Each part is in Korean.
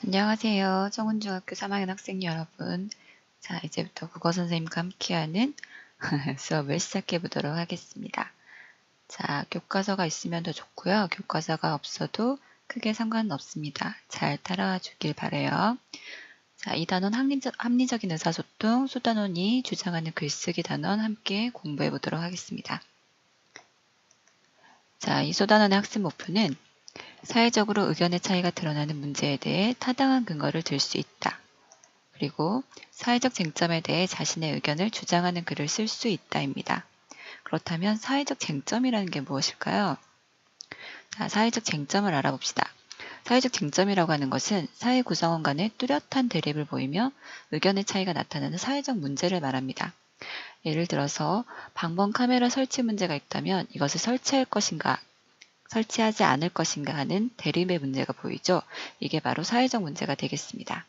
안녕하세요. 청운중학교 3학년 학생 여러분. 자, 이제부터 국어 선생님과 함께하는 수업을 시작해 보도록 하겠습니다. 자, 교과서가 있으면 더 좋고요. 교과서가 없어도 크게 상관은 없습니다. 잘 따라와 주길 바라요. 자, 이 단원 합리적인 의사소통, 소단원이 주장하는 글쓰기 단원 함께 공부해 보도록 하겠습니다. 자, 이 소단원의 학습 목표는 사회적으로 의견의 차이가 드러나는 문제에 대해 타당한 근거를 들 수 있다. 그리고 사회적 쟁점에 대해 자신의 의견을 주장하는 글을 쓸 수 있다입니다. 그렇다면 사회적 쟁점이라는 게 무엇일까요? 자, 사회적 쟁점을 알아봅시다. 사회적 쟁점이라고 하는 것은 사회 구성원 간의 뚜렷한 대립을 보이며 의견의 차이가 나타나는 사회적 문제를 말합니다. 예를 들어서 방범 카메라 설치 문제가 있다면 이것을 설치할 것인가, 설치하지 않을 것인가 하는 대립의 문제가 보이죠. 이게 바로 사회적 문제가 되겠습니다.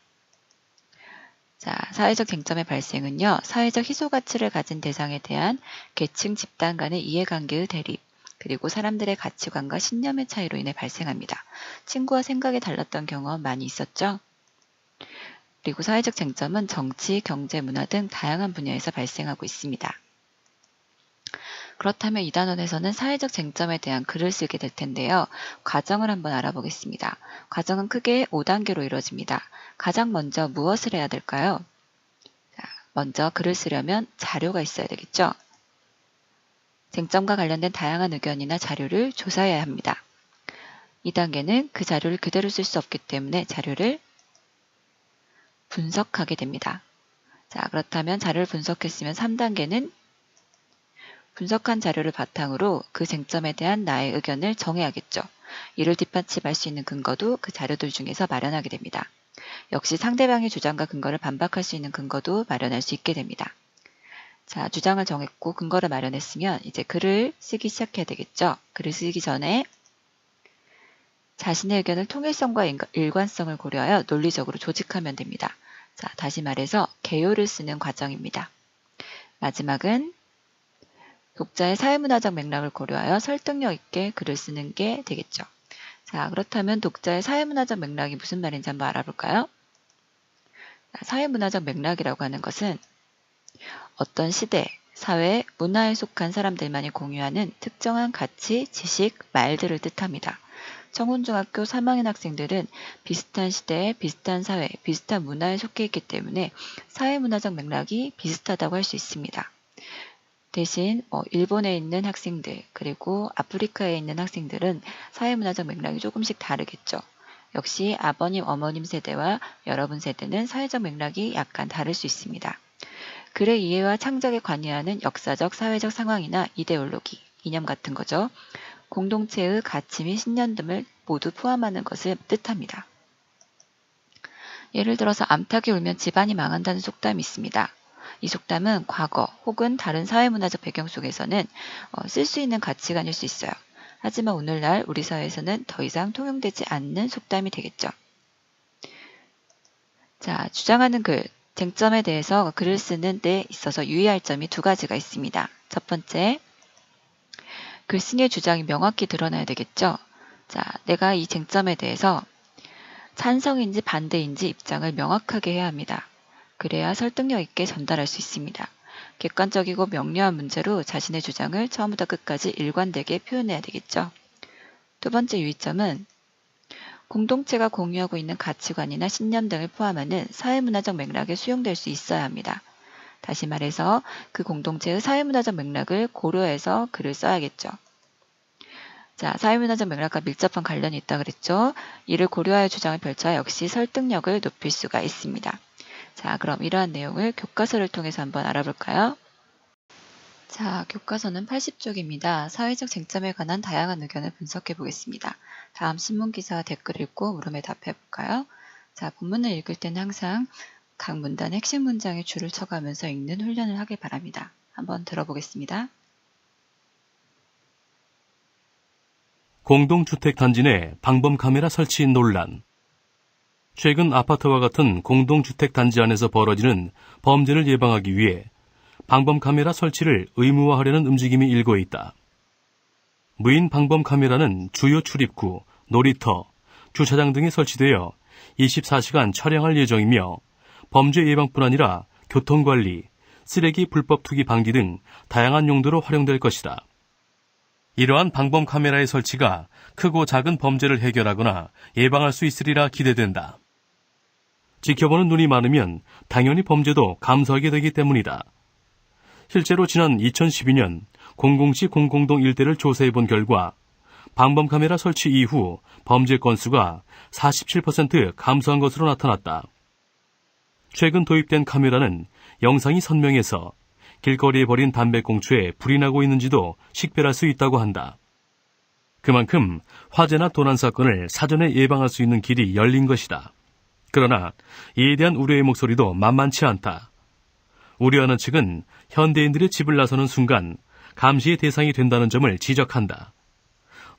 자, 사회적 쟁점의 발생은요, 사회적 희소가치를 가진 대상에 대한 계층 집단 간의 이해관계의 대립, 그리고 사람들의 가치관과 신념의 차이로 인해 발생합니다. 친구와 생각이 달랐던 경험 많이 있었죠? 그리고 사회적 쟁점은 정치, 경제, 문화 등 다양한 분야에서 발생하고 있습니다. 그렇다면 이 단원에서는 사회적 쟁점에 대한 글을 쓰게 될 텐데요. 과정을 한번 알아보겠습니다. 과정은 크게 5단계로 이루어집니다. 가장 먼저 무엇을 해야 될까요? 자, 먼저 글을 쓰려면 자료가 있어야 되겠죠? 쟁점과 관련된 다양한 의견이나 자료를 조사해야 합니다. 2단계는 그 자료를 그대로 쓸 수 없기 때문에 자료를 분석하게 됩니다. 자, 그렇다면 자료를 분석했으면 3단계는 분석한 자료를 바탕으로 그 쟁점에 대한 나의 의견을 정해야겠죠. 이를 뒷받침할 수 있는 근거도 그 자료들 중에서 마련하게 됩니다. 역시 상대방의 주장과 근거를 반박할 수 있는 근거도 마련할 수 있게 됩니다. 자, 주장을 정했고 근거를 마련했으면 이제 글을 쓰기 시작해야 되겠죠. 글을 쓰기 전에 자신의 의견을 통일성과 일관성을 고려하여 논리적으로 조직하면 됩니다. 자, 다시 말해서 개요를 쓰는 과정입니다. 마지막은 독자의 사회문화적 맥락을 고려하여 설득력 있게 글을 쓰는 게 되겠죠. 자, 그렇다면 독자의 사회문화적 맥락이 무슨 말인지 한번 알아볼까요? 자, 사회문화적 맥락이라고 하는 것은 어떤 시대, 사회, 문화에 속한 사람들만이 공유하는 특정한 가치, 지식, 말들을 뜻합니다. 청운중학교 3학년 학생들은 비슷한 시대에 비슷한 사회, 비슷한 문화에 속해 있기 때문에 사회문화적 맥락이 비슷하다고 할 수 있습니다. 대신 일본에 있는 학생들 그리고 아프리카에 있는 학생들은 사회문화적 맥락이 조금씩 다르겠죠. 역시 아버님, 어머님 세대와 여러분 세대는 사회적 맥락이 약간 다를 수 있습니다. 글의 이해와 창작에 관여하는 역사적, 사회적 상황이나 이데올로기, 이념 같은 거죠. 공동체의 가치 및 신념 등을 모두 포함하는 것을 뜻합니다. 예를 들어서 암탉이 울면 집안이 망한다는 속담이 있습니다. 이 속담은 과거 혹은 다른 사회문화적 배경 속에서는 쓸 수 있는 가치관일 수 있어요. 하지만 오늘날 우리 사회에서는 더 이상 통용되지 않는 속담이 되겠죠. 자, 주장하는 글, 쟁점에 대해서 글을 쓰는 데 있어서 유의할 점이 두 가지가 있습니다. 첫 번째, 글쓴이의 주장이 명확히 드러나야 되겠죠. 자, 내가 이 쟁점에 대해서 찬성인지 반대인지 입장을 명확하게 해야 합니다. 그래야 설득력 있게 전달할 수 있습니다. 객관적이고 명료한 문제로 자신의 주장을 처음부터 끝까지 일관되게 표현해야 되겠죠. 두 번째 유의점은 공동체가 공유하고 있는 가치관이나 신념 등을 포함하는 사회문화적 맥락에 수용될 수 있어야 합니다. 다시 말해서 그 공동체의 사회문화적 맥락을 고려해서 글을 써야겠죠. 자, 사회문화적 맥락과 밀접한 관련이 있다 그랬죠. 이를 고려하여 주장을 펼쳐야 역시 설득력을 높일 수가 있습니다. 자, 그럼 이러한 내용을 교과서를 통해서 한번 알아볼까요? 자, 교과서는 80쪽입니다. 사회적 쟁점에 관한 다양한 의견을 분석해 보겠습니다. 다음 신문기사 댓글 읽고 물음에 답해 볼까요? 자, 본문을 읽을 때는 항상 각 문단의 핵심 문장의 줄을 쳐가면서 읽는 훈련을 하길 바랍니다. 한번 들어보겠습니다. 공동주택 단지 내 방범 카메라 설치 논란. 최근 아파트와 같은 공동주택 단지 안에서 벌어지는 범죄를 예방하기 위해 방범 카메라 설치를 의무화하려는 움직임이 일고 있다. 무인 방범 카메라는 주요 출입구, 놀이터, 주차장 등에 설치되어 24시간 촬영할 예정이며 범죄 예방뿐 아니라 교통관리, 쓰레기 불법 투기 방지 등 다양한 용도로 활용될 것이다. 이러한 방범 카메라의 설치가 크고 작은 범죄를 해결하거나 예방할 수 있으리라 기대된다. 지켜보는 눈이 많으면 당연히 범죄도 감소하게 되기 때문이다. 실제로 지난 2012년 004 공공동 일대를 조사해본 결과 방범 카메라 설치 이후 범죄 건수가 47% 감소한 것으로 나타났다. 최근 도입된 카메라는 영상이 선명해서 길거리에 버린 담배꽁초에 불이 나고 있는지도 식별할 수 있다고 한다. 그만큼 화재나 도난 사건을 사전에 예방할 수 있는 길이 열린 것이다. 그러나 이에 대한 우려의 목소리도 만만치 않다. 우려하는 측은 현대인들의 집을 나서는 순간 감시의 대상이 된다는 점을 지적한다.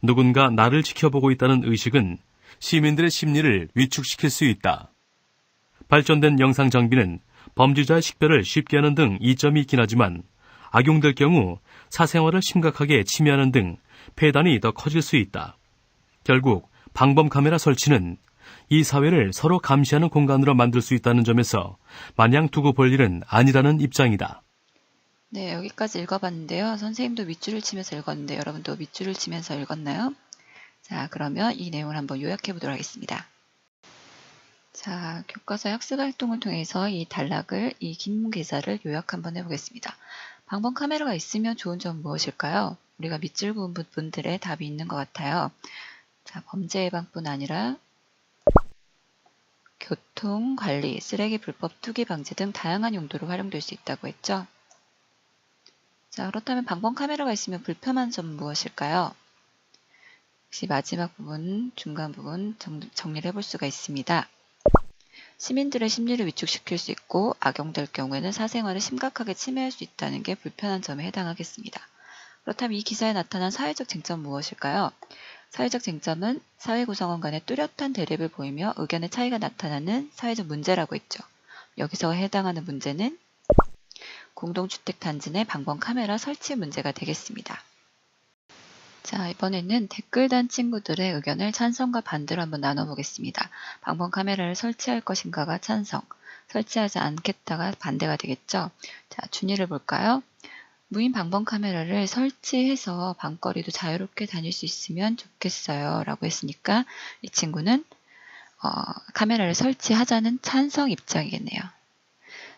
누군가 나를 지켜보고 있다는 의식은 시민들의 심리를 위축시킬 수 있다. 발전된 영상 장비는 범죄자의 식별을 쉽게 하는 등 이점이 있긴 하지만 악용될 경우 사생활을 심각하게 침해하는 등 폐단이 더 커질 수 있다. 결국 방범 카메라 설치는 이 사회를 서로 감시하는 공간으로 만들 수 있다는 점에서 마냥 두고 볼 일은 아니라는 입장이다. 네, 여기까지 읽어봤는데요. 선생님도 밑줄을 치면서 읽었는데 여러분도 밑줄을 치면서 읽었나요? 자, 그러면 이 내용을 한번 요약해 보도록 하겠습니다. 자, 교과서 학습 활동을 통해서 이 단락을, 이 긴 개사를 요약 한번 해보겠습니다. 방범 카메라가 있으면 좋은 점은 무엇일까요? 우리가 밑줄 그은 분들의 답이 있는 것 같아요. 자, 범죄 예방뿐 아니라 교통, 관리, 쓰레기 불법 투기 방지 등 다양한 용도로 활용될 수 있다고 했죠. 자, 그렇다면 방범 카메라가 있으면 불편한 점은 무엇일까요? 역시 마지막 부분, 중간 부분 정리를 해볼 수가 있습니다. 시민들의 심리를 위축시킬 수 있고 악용될 경우에는 사생활을 심각하게 침해할 수 있다는 게 불편한 점에 해당하겠습니다. 그렇다면 이 기사에 나타난 사회적 쟁점은 무엇일까요? 사회적 쟁점은 사회 구성원 간의 뚜렷한 대립을 보이며 의견의 차이가 나타나는 사회적 문제라고 했죠. 여기서 해당하는 문제는 공동주택 단지 내 방범 카메라 설치 문제가 되겠습니다. 자, 이번에는 댓글 단 친구들의 의견을 찬성과 반대로 한번 나눠보겠습니다. 방범 카메라를 설치할 것인가가 찬성, 설치하지 않겠다가 반대가 되겠죠. 자, 준이를 볼까요? 무인 방범 카메라를 설치해서 밤거리도 자유롭게 다닐 수 있으면 좋겠어요 라고 했으니까 이 친구는 카메라를 설치하자는 찬성 입장이겠네요.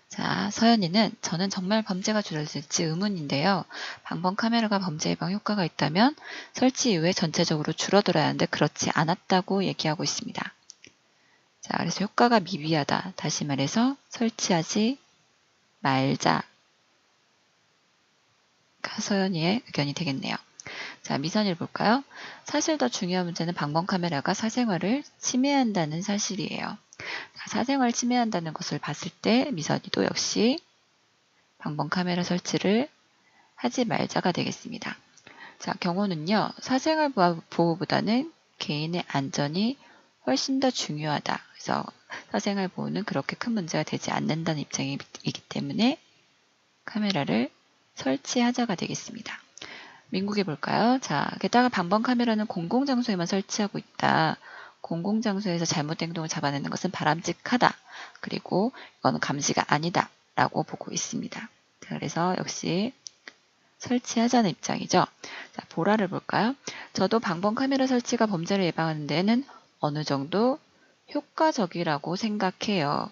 자, 서연이는 저는 정말 범죄가 줄어들지 의문인데요. 방범 카메라가 범죄 예방 효과가 있다면 설치 이후에 전체적으로 줄어들어야 하는데 그렇지 않았다고 얘기하고 있습니다. 자, 그래서 효과가 미비하다. 다시 말해서 설치하지 말자. 서연이의 의견이 되겠네요. 자, 미선이를 볼까요? 사실 더 중요한 문제는 방범 카메라가 사생활을 침해한다는 사실이에요. 자, 사생활을 침해한다는 것을 봤을 때 미선이도 역시 방범 카메라 설치를 하지 말자가 되겠습니다. 자, 경호는요. 사생활 보호보다는 개인의 안전이 훨씬 더 중요하다. 그래서 사생활 보호는 그렇게 큰 문제가 되지 않는다는 입장이기 때문에 카메라를 설치하자가 되겠습니다. 민국이 볼까요? 자, 게다가 방범 카메라는 공공장소에만 설치하고 있다. 공공장소에서 잘못된 행동을 잡아내는 것은 바람직하다. 그리고 이거는 감시가 아니다. 라고 보고 있습니다. 자, 그래서 역시 설치하자는 입장이죠. 자, 보라를 볼까요? 저도 방범 카메라 설치가 범죄를 예방하는 데는 어느 정도 효과적이라고 생각해요.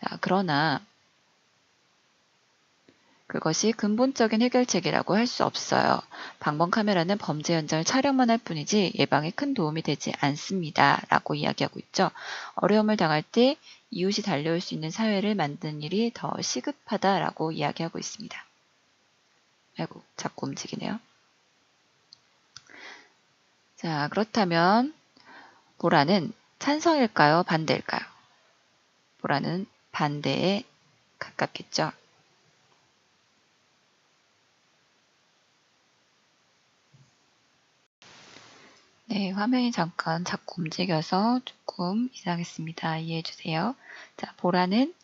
자, 그러나 그것이 근본적인 해결책이라고 할 수 없어요. 방범 카메라는 범죄 현장을 촬영만 할 뿐이지 예방에 큰 도움이 되지 않습니다. 라고 이야기하고 있죠. 어려움을 당할 때 이웃이 달려올 수 있는 사회를 만드는 일이 더 시급하다라고 이야기하고 있습니다. 아이고, 자꾸 움직이네요. 자, 그렇다면 보라는 찬성일까요? 반대일까요? 보라는 반대에 가깝겠죠. 네, 화면이 잠깐 자꾸 움직여서 조금 이상했습니다. 이해해 주세요. 자, 보라는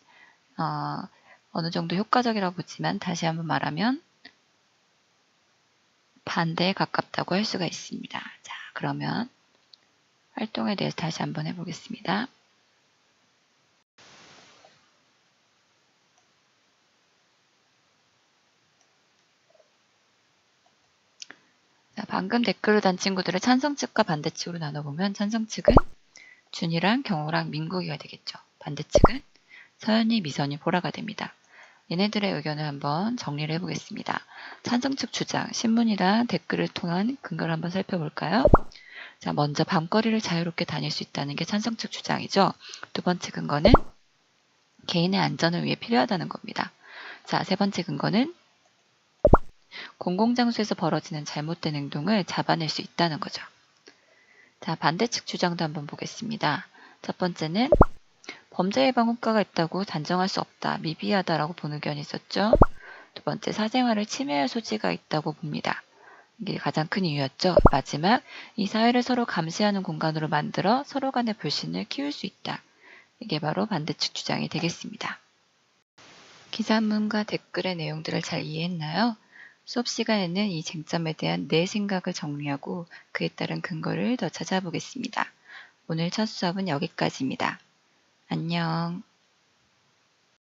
어느 정도 효과적이라고 보지만 다시 한번 말하면 반대에 가깝다고 할 수가 있습니다. 자, 그러면 활동에 대해서 다시 한번 해보겠습니다. 방금 댓글을 단 친구들을 찬성측과 반대측으로 나눠보면 찬성측은 준이랑 경호랑 민국이가 되겠죠. 반대측은 서연이, 미선이, 보라가 됩니다. 얘네들의 의견을 한번 정리를 해보겠습니다. 찬성측 주장, 신문이랑 댓글을 통한 근거를 한번 살펴볼까요? 자, 먼저 밤거리를 자유롭게 다닐 수 있다는 게 찬성측 주장이죠. 두 번째 근거는 개인의 안전을 위해 필요하다는 겁니다. 자, 세 번째 근거는 공공장소에서 벌어지는 잘못된 행동을 잡아낼 수 있다는 거죠. 자, 반대측 주장도 한번 보겠습니다. 첫 번째는 범죄 예방 효과가 있다고 단정할 수 없다, 미비하다라고 보는 의견이 있었죠. 두 번째, 사생활을 침해할 소지가 있다고 봅니다. 이게 가장 큰 이유였죠. 마지막, 이 사회를 서로 감시하는 공간으로 만들어 서로 간의 불신을 키울 수 있다. 이게 바로 반대측 주장이 되겠습니다. 기사문과 댓글의 내용들을 잘 이해했나요? 수업 시간에는 이 쟁점에 대한 내 생각을 정리하고 그에 따른 근거를 더 찾아보겠습니다. 오늘 첫 수업은 여기까지입니다. 안녕.